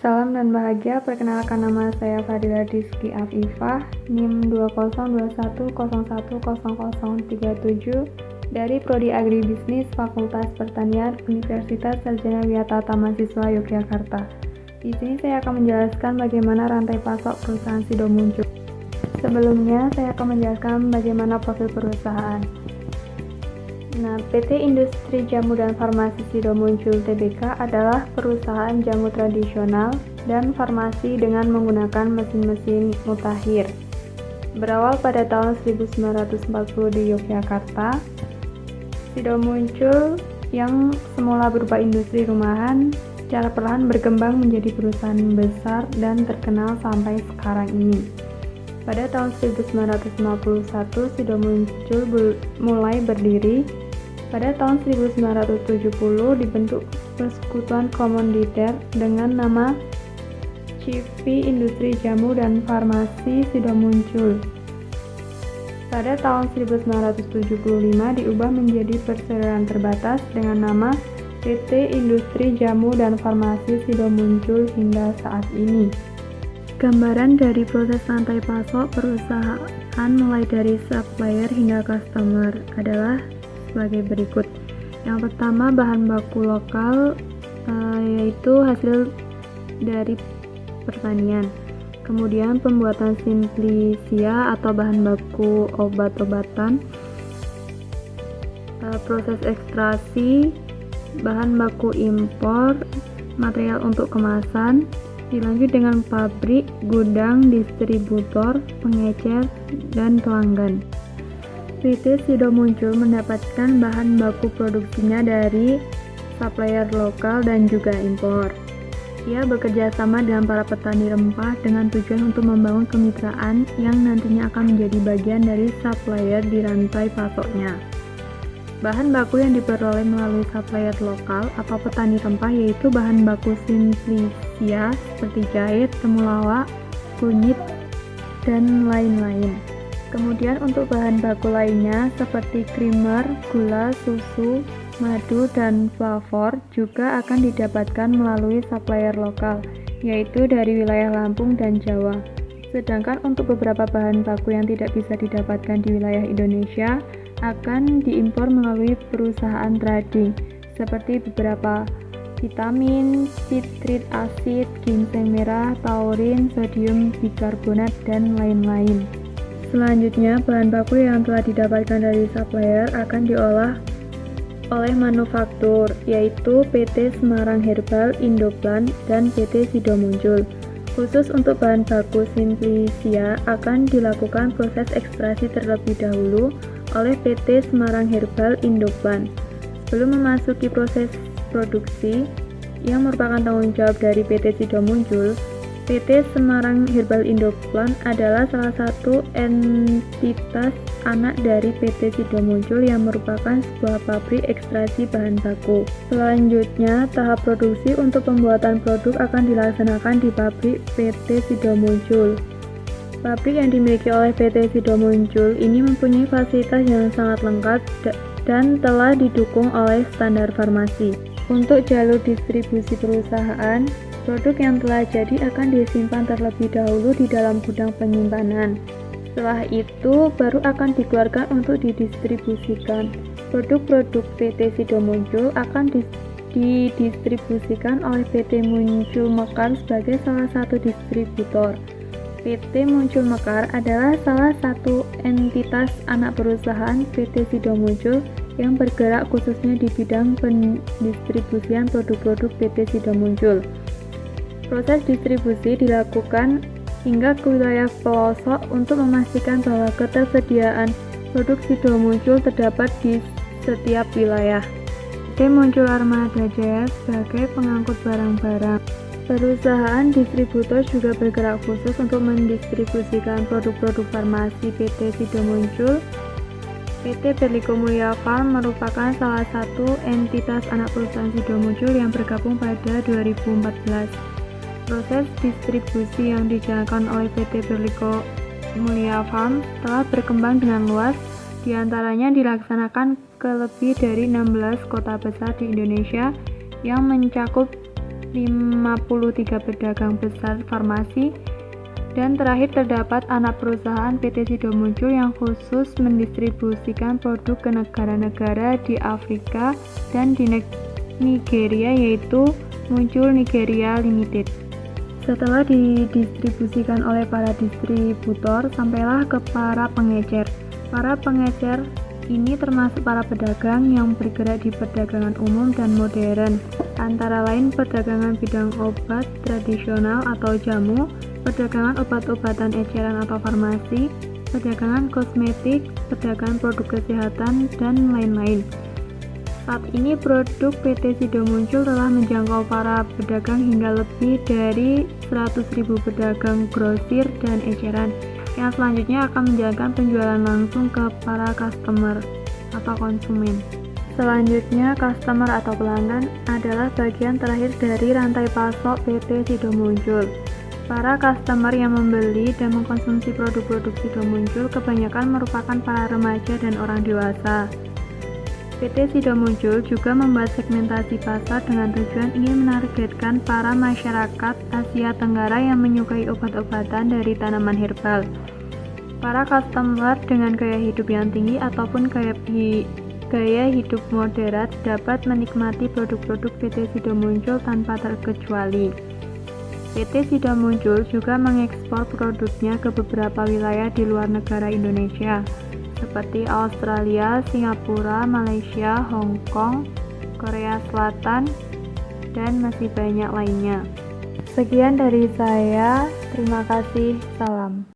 Salam dan bahagia, perkenalkan nama saya Fadila Rizky Afifah, NIM 2021010037 dari Prodi Agribisnis Fakultas Pertanian Universitas Sarjana Wiyatata Mahasiswa Yogyakarta. Di sini saya akan menjelaskan bagaimana rantai pasok perusahaan Sido muncul. Sebelumnya, saya akan menjelaskan bagaimana profil perusahaan. PT Industri Jamu dan Farmasi Sido Muncul Tbk adalah perusahaan jamu tradisional dan farmasi dengan menggunakan mesin-mesin mutakhir. Berawal pada tahun 1940 di Yogyakarta, Sido Muncul yang semula berupa industri rumahan secara perlahan berkembang menjadi perusahaan besar dan terkenal sampai sekarang ini. Pada tahun 1951, Sido Muncul mulai berdiri. Pada tahun 1970 dibentuk Persekutuan Komoditer dengan nama CV Industri Jamu dan Farmasi Sido Muncul. Pada tahun 1975 diubah menjadi perseroan terbatas dengan nama PT Industri Jamu dan Farmasi Sido Muncul hingga saat ini. Gambaran dari proses rantai pasok perusahaan mulai dari supplier hingga customer adalah sebagai berikut. Yang pertama, bahan baku lokal, yaitu hasil dari pertanian. Kemudian pembuatan simplicia atau bahan baku obat-obatan, proses ekstraksi, bahan baku impor, material untuk kemasan, dilanjut dengan pabrik, gudang, distributor, pengecer, dan pelanggan. PT Sido Muncul mendapatkan bahan baku produksinya dari supplier lokal dan juga impor. Ia bekerja sama dengan para petani rempah dengan tujuan untuk membangun kemitraan yang nantinya akan menjadi bagian dari supplier di rantai pasoknya. Bahan baku yang diperoleh melalui supplier lokal atau petani rempah yaitu bahan baku simplicia seperti jahe, temulawak, kunyit, dan lain-lain. Kemudian untuk bahan baku lainnya seperti creamer, gula, susu, madu, dan flavor juga akan didapatkan melalui supplier lokal, yaitu dari wilayah Lampung dan Jawa. Sedangkan untuk beberapa bahan baku yang tidak bisa didapatkan di wilayah Indonesia akan diimpor melalui perusahaan trading, seperti beberapa vitamin, sitrit asid, ginseng merah, taurin, sodium bikarbonat, dan lain-lain. Selanjutnya, bahan baku yang telah didapatkan dari supplier akan diolah oleh manufaktur, yaitu PT Semarang Herbal Indoplan dan PT Sido Muncul. Khusus untuk bahan baku simplicia akan dilakukan proses ekstraksi terlebih dahulu oleh PT Semarang Herbal Indoplan. Sebelum memasuki proses produksi yang merupakan tanggung jawab dari PT Sido Muncul, PT Semarang Herbal Indoplan adalah salah satu entitas anak dari PT Sido Muncul yang merupakan sebuah pabrik ekstraksi bahan baku. Selanjutnya, tahap produksi untuk pembuatan produk akan dilaksanakan di pabrik PT Sido Muncul. Pabrik yang dimiliki oleh PT Sido Muncul ini mempunyai fasilitas yang sangat lengkap dan telah didukung oleh standar farmasi. Untuk jalur distribusi perusahaan, produk yang telah jadi akan disimpan terlebih dahulu di dalam gudang penyimpanan. Setelah itu, baru akan dikeluarkan untuk didistribusikan. Produk-produk PT Sido Muncul akan didistribusikan oleh PT Muncul Mekar sebagai salah satu distributor. PT Muncul Mekar adalah salah satu entitas anak perusahaan PT Sido Muncul yang bergerak khususnya di bidang pendistribusian produk-produk PT Sido Muncul. Proses distribusi dilakukan hingga ke wilayah pelosok untuk memastikan bahwa ketersediaan produk Sido Muncul terdapat di setiap wilayah. PT Muncul Armada Jaya sebagai pengangkut barang-barang. Perusahaan distributor juga bergerak khusus untuk mendistribusikan produk-produk farmasi PT Sido Muncul. PT Berlico Mulia Farm merupakan salah satu entitas anak perusahaan Sido Muncul yang bergabung pada 2014. Proses distribusi yang dijalankan oleh PT Berlico Mulia Farm telah berkembang dengan luas, diantaranya dilaksanakan ke lebih dari 16 kota besar di Indonesia yang mencakup 53 pedagang besar farmasi, dan terakhir terdapat anak perusahaan PT Sido Muncul yang khusus mendistribusikan produk ke negara-negara di Afrika dan di Nigeria, yaitu Muncul Nigeria Limited. Setelah didistribusikan oleh para distributor, sampailah ke para pengecer. Para pengecer ini termasuk para pedagang yang bergerak di perdagangan umum dan modern, antara lain perdagangan bidang obat tradisional atau jamu, perdagangan obat-obatan eceran atau farmasi, perdagangan kosmetik, perdagangan produk kesehatan, dan lain-lain. Saat ini produk PT Sido Muncul telah menjangkau para pedagang hingga lebih dari 100.000 pedagang grosir dan eceran, yang selanjutnya akan menjalankan penjualan langsung ke para customer atau konsumen. Selanjutnya, customer atau pelanggan adalah bagian terakhir dari rantai pasok PT Sido Muncul. Para customer yang membeli dan mengkonsumsi produk-produk Sido Muncul kebanyakan merupakan para remaja dan orang dewasa. PT Sido Muncul juga membuat segmentasi pasar dengan tujuan ingin menargetkan para masyarakat Asia Tenggara yang menyukai obat-obatan dari tanaman herbal. Para customer dengan gaya hidup yang tinggi ataupun gaya hidup moderat dapat menikmati produk-produk PT Sido Muncul tanpa terkecuali. PT Sido Muncul juga mengekspor produknya ke beberapa wilayah di luar negara Indonesia, seperti Australia, Singapura, Malaysia, Hong Kong, Korea Selatan, dan masih banyak lainnya. Sekian dari saya, terima kasih, salam.